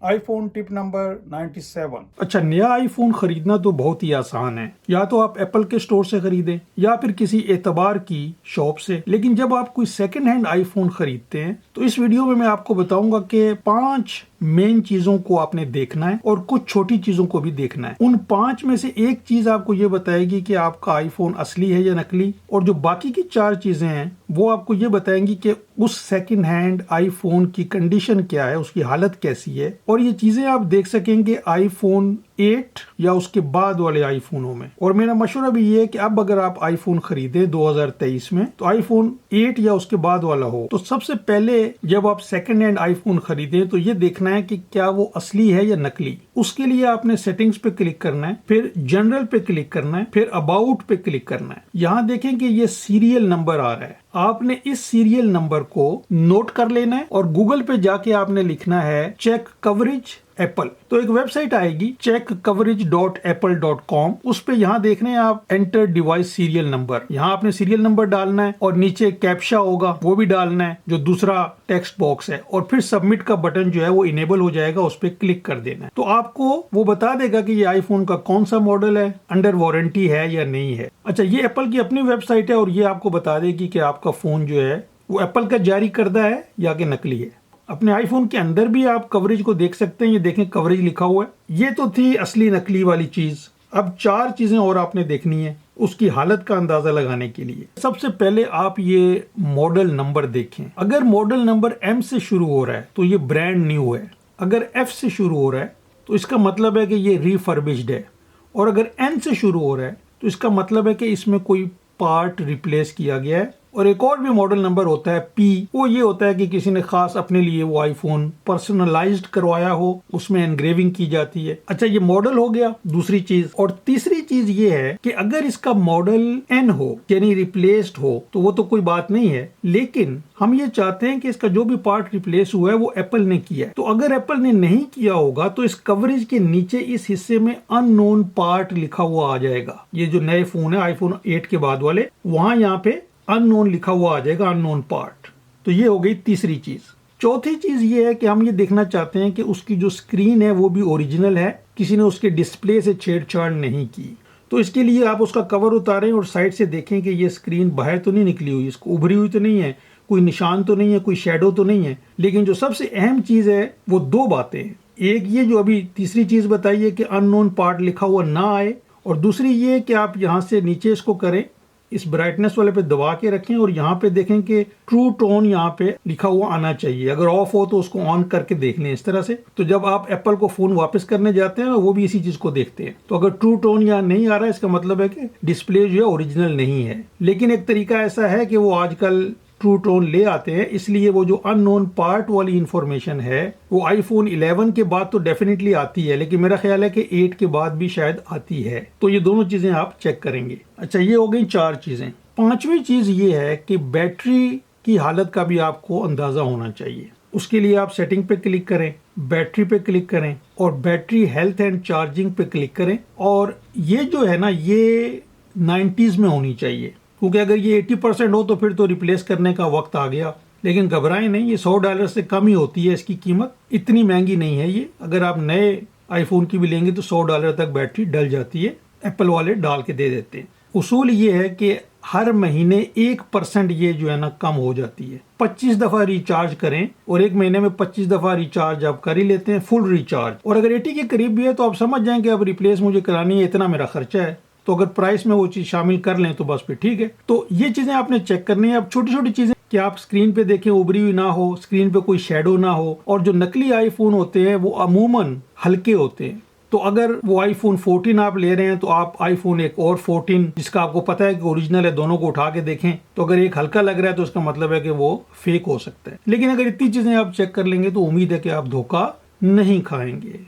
IPhone tip number 97। अच्छा, नया iPhone खरीदना तो बहुत ही आसान है। या तो आप एप्पल के स्टोर से खरीदें या फिर किसी एतबार की शॉप से। लेकिन जब आप कोई सेकंड हैंड आईफोन खरीदते हैं तो इस वीडियो में मैं आपको बताऊंगा कि 5 मेन चीजों को आपने देखना है और कुछ छोटी चीजों को भी देखना है। उन 5 में से एक चीज आपको ये बताएगी कि आपका आईफोन असली है या नकली, और जो बाकी की 4 चीजें हैं वो आपको ये बताएंगी कि उस सेकंड हैंड आईफोन की कंडीशन क्या है, उसकी हालत कैसी है। और ये चीजें आप देख सकेंगे आईफोन 8 या उसके बाद वाले आईफोनों में। और मेरा मशवरा भी ये है कि अब अगर आप आईफोन खरीदे 2023 में तो आईफोन 8 या उसके बाद वाला हो। तो सबसे पहले जब आप सेकंड हैंड आईफोन खरीदे तो ये देखना है कि क्या वो असली है या नकली। उसके लिए आपने सेटिंग्स पे क्लिक करना है, फिर जनरल पे क्लिक करना है, फिर अबाउट पे क्लिक करना है। यहाँ देखें कि ये सीरियल नंबर आ रहा है। आपने इस सीरियल नंबर को नोट कर लेना है और गूगल पे जाके आपने लिखना है चेक कवरेज एप्पल। तो एक वेबसाइट आएगी checkcoverage.apple.com। उस पे यहाँ देख रहे हैं आप एंटर डिवाइस सीरियल नंबर। यहाँ आपने सीरियल नंबर डालना है और नीचे कैप्चा होगा वो भी डालना है, जो दूसरा टेक्स्ट बॉक्स है, और फिर सबमिट का बटन जो है वो इनेबल हो जाएगा, उस पर क्लिक कर देना है। तो आपको वो बता देगा कि ये आईफोन का कौन सा मॉडल है, अंडर वारंटी है या नहीं है। अच्छा, ये एप्पल की अपनी वेबसाइट है और ये आपको बता देगी कि आपका फोन जो है वो एप्पल का जारी करदा है या कि नकली है। अपने आईफोन के अंदर भी आप कवरेज को देख सकते हैं। ये देखें कवरेज लिखा हुआ है। ये तो थी असली नकली वाली चीज। अब 4 चीजें और आपने देखनी है उसकी हालत का अंदाजा लगाने के लिए। सबसे पहले आप ये मॉडल नंबर देखें। अगर मॉडल नंबर M से शुरू हो रहा है तो ये ब्रांड न्यू है। अगर F से शुरू हो रहा है तो इसका मतलब है कि ये रिफर्बिश्ड है। और अगर N से शुरू हो रहा है तो इसका मतलब है कि इसमें कोई पार्ट रिप्लेस किया गया है। और एक और भी मॉडल नंबर होता है P। वो ये होता है कि किसी ने खास अपने लिए वो आईफोन पर्सनलाइज्ड करवाया हो, उसमें एनग्रेविंग की जाती है। अच्छा, ये मॉडल हो गया दूसरी चीज। और तीसरी चीज ये है कि अगर इसका मॉडल N हो यानी रिप्लेस्ड हो तो वो तो कोई बात नहीं है, लेकिन हम ये चाहते हैं कि इसका जो भी पार्ट रिप्लेस हुआ है वो एप्पल ने किया है। तो अगर एप्पल ने नहीं किया होगा तो इस कवरेज के नीचे इस हिस्से में अननोन पार्ट लिखा हुआ आ जाएगा। ये जो नए फोन है आईफोन 8 के बाद वाले, वहां यहाँ पे अननोन लिखा हुआ आ जाएगा, अननोन पार्ट। तो ये हो गई तीसरी चीज। चौथी चीज ये है कि हम ये देखना चाहते हैं कि उसकी जो स्क्रीन है वो भी ओरिजिनल है, किसी ने उसके डिस्प्ले से छेड़छाड़ नहीं की। तो इसके लिए आप उसका कवर उतारें और साइड से देखें कि ये स्क्रीन बाहर तो नहीं निकली हुई, इसको उभरी हुई तो नहीं है, कोई निशान तो नहीं है, कोई शेडो तो नहीं है। लेकिन जो सबसे अहम चीज है वो 2 बातें हैं। एक ये जो अभी तीसरी चीज बताई है कि अननोन पार्ट लिखा हुआ ना आए, और दूसरी ये कि आप यहाँ से नीचे इसको करें, इस ब्राइटनेस वाले पे दबा के रखें और यहाँ पे देखें कि ट्रू टोन यहाँ पे लिखा हुआ आना चाहिए। अगर ऑफ हो तो उसको ऑन करके देख लें इस तरह से। तो जब आप एप्पल को फोन वापस करने जाते हैं वो भी इसी चीज को देखते हैं। तो अगर ट्रू टोन यहाँ नहीं आ रहा है इसका मतलब है कि डिस्प्ले जो है ओरिजिनल नहीं है। लेकिन एक तरीका ऐसा है कि वो आजकल ट्रू टोन ले आते हैं, इसलिए वो जो अननोन पार्ट वाली इंफॉर्मेशन है वो आईफोन 11 के बाद तो डेफिनेटली आती है, लेकिन मेरा ख्याल है कि 8 के बाद भी शायद आती है। तो ये दोनों चीजें आप चेक करेंगे। अच्छा, ये हो गई 4 चीजें। 5वीं चीज ये है कि बैटरी की हालत का भी आपको अंदाजा होना चाहिए। उसके लिए आप सेटिंग पे क्लिक करें, बैटरी पे क्लिक करें और बैटरी हेल्थ एंड चार्जिंग पे क्लिक करें। और ये जो है ना, ये 90s में होनी चाहिए, क्योंकि अगर ये 80% हो तो फिर तो रिप्लेस करने का वक्त आ गया। लेकिन घबराएं नहीं, ये $100 से कम ही होती है इसकी कीमत, इतनी महंगी नहीं है ये। अगर आप नए आईफोन की भी लेंगे तो $100 तक बैटरी डल जाती है, एप्पल वाले डाल के दे देते हैं। उसूल ये है कि हर महीने 1% ये जो है ना कम हो जाती है। 25 दफा रिचार्ज करें और 1 महीने में 25 दफा रिचार्ज आप कर ही लेते हैं, फुल रिचार्ज। और अगर 80 के करीब भी है तो आप समझ जाएं कि अब रिप्लेस मुझे करानी है, इतना मेरा खर्चा है। तो अगर प्राइस में वो चीज शामिल कर लें तो बस फिर ठीक है। तो ये चीजें आपने चेक करनी है। अब छोटी छोटी चीजें कि आप स्क्रीन पे देखें उभरी हुई ना हो, स्क्रीन पे कोई शेडो ना हो। और जो नकली आईफोन होते हैं वो अमूमन हल्के होते हैं। तो अगर वो आईफोन 14 आप ले रहे हैं तो आप आईफोन एक और 14 जिसका आपको पता है कि ओरिजिनल है, दोनों को उठा के देखें। तो अगर एक हल्का लग रहा है तो उसका मतलब है कि वो फेक हो सकता है। लेकिन अगर इतनी चीजें आप चेक कर लेंगे तो उम्मीद है कि आप धोखा नहीं खाएंगे।